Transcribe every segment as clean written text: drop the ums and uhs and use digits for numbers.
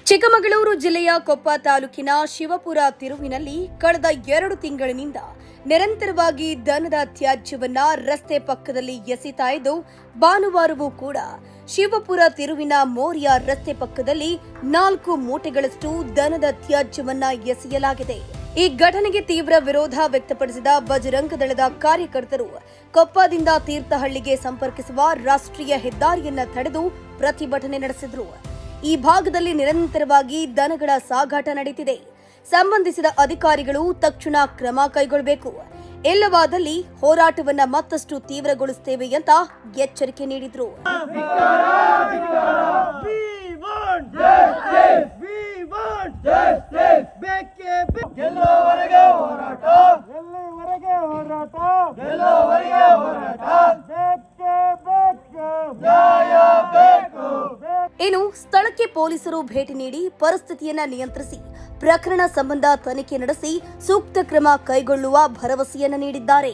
ಚಿಕ್ಕಮಗಳೂರು ಜಿಲ್ಲೆಯ ಕೊಪ್ಪ ತಾಲೂಕಿನ ಶಿವಪುರ ತಿರುವಿನಲ್ಲಿ ಕಳೆದ 2 ತಿಂಗಳಿನಿಂದ ನಿರಂತರವಾಗಿ ದನದ ತ್ಯಾಜ್ಯವನ್ನ ರಸ್ತೆ ಪಕ್ಕದಲ್ಲಿ ಎಸೆತಾ ಇದ್ದು, ಭಾನುವಾರವೂ ಕೂಡ ಶಿವಪುರ ತಿರುವಿನ ಮೋರಿಯ ರಸ್ತೆ ಪಕ್ಕದಲ್ಲಿ 4 ಮೂಟೆಗಳಷ್ಟು ದನದ ತ್ಯಾಜ್ಯವನ್ನ ಎಸೆಯಲಾಗಿದೆ. ಈ ಘಟನೆಗೆ ತೀವ್ರ ವಿರೋಧ ವ್ಯಕ್ತಪಡಿಸಿದ ಬಜರಂಗ ದಳದ ಕಾರ್ಯಕರ್ತರು ಕೊಪ್ಪದಿಂದ ತೀರ್ಥಹಳ್ಳಿಗೆ ಸಂಪರ್ಕಿಸುವ ರಾಷ್ಟ್ರೀಯ ಹೆದ್ದಾರಿಯನ್ನ ತಡೆದು ಪ್ರತಿಭಟನೆ ನಡೆಸಿದರು. ಈ ಭಾಗದಲ್ಲಿ ನಿರಂತರವಾಗಿ ದನಗಳ ಸಾಗಾಟ ನಡೆಯುತ್ತಿದೆ. ಸಂಬಂಧಿಸಿದ ಅಧಿಕಾರಿಗಳು ತಕ್ಷಣ ಕ್ರಮ ಕೈಗೊಳ್ಳಬೇಕು, ಇಲ್ಲವಾದಲ್ಲಿ ಹೋರಾಟವನ್ನ ಮತ್ತಷ್ಟು ತೀವ್ರಗೊಳಿಸುತ್ತೇವೆ ಅಂತ ಎಚ್ಚರಿಕೆ ನೀಡಿದರು. ಇನ್ನು ಸ್ಥಳಕ್ಕೆ ಪೊಲೀಸರು ಭೇಟಿ ನೀಡಿ ಪರಿಸ್ಥಿತಿಯನ್ನ ನಿಯಂತ್ರಿಸಿ ಪ್ರಕರಣ ಸಂಬಂಧ ತನಿಖೆ ನಡೆಸಿ ಸೂಕ್ತ ಕ್ರಮ ಕೈಗೊಳ್ಳುವ ಭರವಸೆಯನ್ನ ನೀಡಿದ್ದಾರೆ.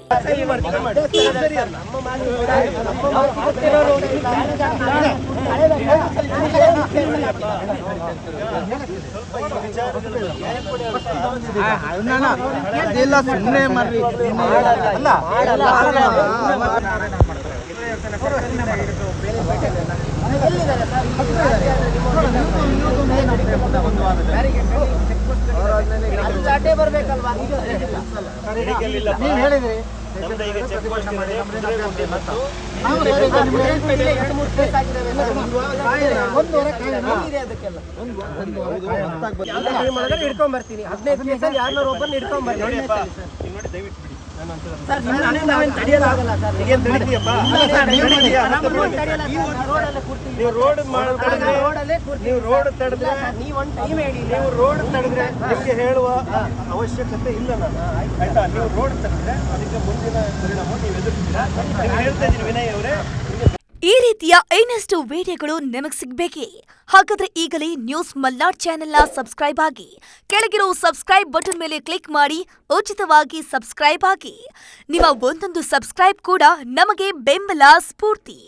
ಹಿಡ್ಕೊಂಡ್ಬರ್ತೀನಿ 15 ಕೇಸಲ್ಲಿ ಯಾರನ್ನ ಒಬ್ಬರನ್ನ ಹಿಡ್ಕೊಂಡ್ಬರ್ತೀನಿ. ಹೇಳುವ ಅವಶ್ಯಕತೆ ಇಲ್ಲ. ನಾನು ಆಯ್ತಾ, ನೀವು ರೋಡ್ ತಡೆದ್ರೆ ಅದಕ್ಕೆ ಮುಂದಿನ ಪರಿಣಾಮ ನೀವು ಎದುರಿಸ್ತೀರಾ. ಹೇಳ್ತಾ ಇದ್ದೀನಿ ವಿನಯ್ ಅವರೇ. ಈ ರೀತಿಯ ಇನ್ನಷ್ಟು ವಿಡಿಯೋಗಳು ನಿಮಗೆ ಸಿಗಬೇಕೇ? ಹಾಗಾದ್ರೆ ಈಗಲೇ ನ್ಯೂಸ್ ಮಲ್ನಾಡ್ ಚಾನೆಲ್ನ ಸಬ್ಸ್ಕ್ರೈಬ್ ಆಗಿ, ಕೆಳಗಿರೋ ಸಬ್ಸ್ಕ್ರೈಬ್ ಬಟನ್ ಮೇಲೆ ಕ್ಲಿಕ್ ಮಾಡಿ ಉಚಿತವಾಗಿ ಸಬ್ಸ್ಕ್ರೈಬ್ ಆಗಿ. ನಿಮ್ಮ ಒಂದೊಂದು ಸಬ್ಸ್ಕ್ರೈಬ್ ಕೂಡ ನಮಗೆ ಬೆಂಬಲ, ಸ್ಫೂರ್ತಿ.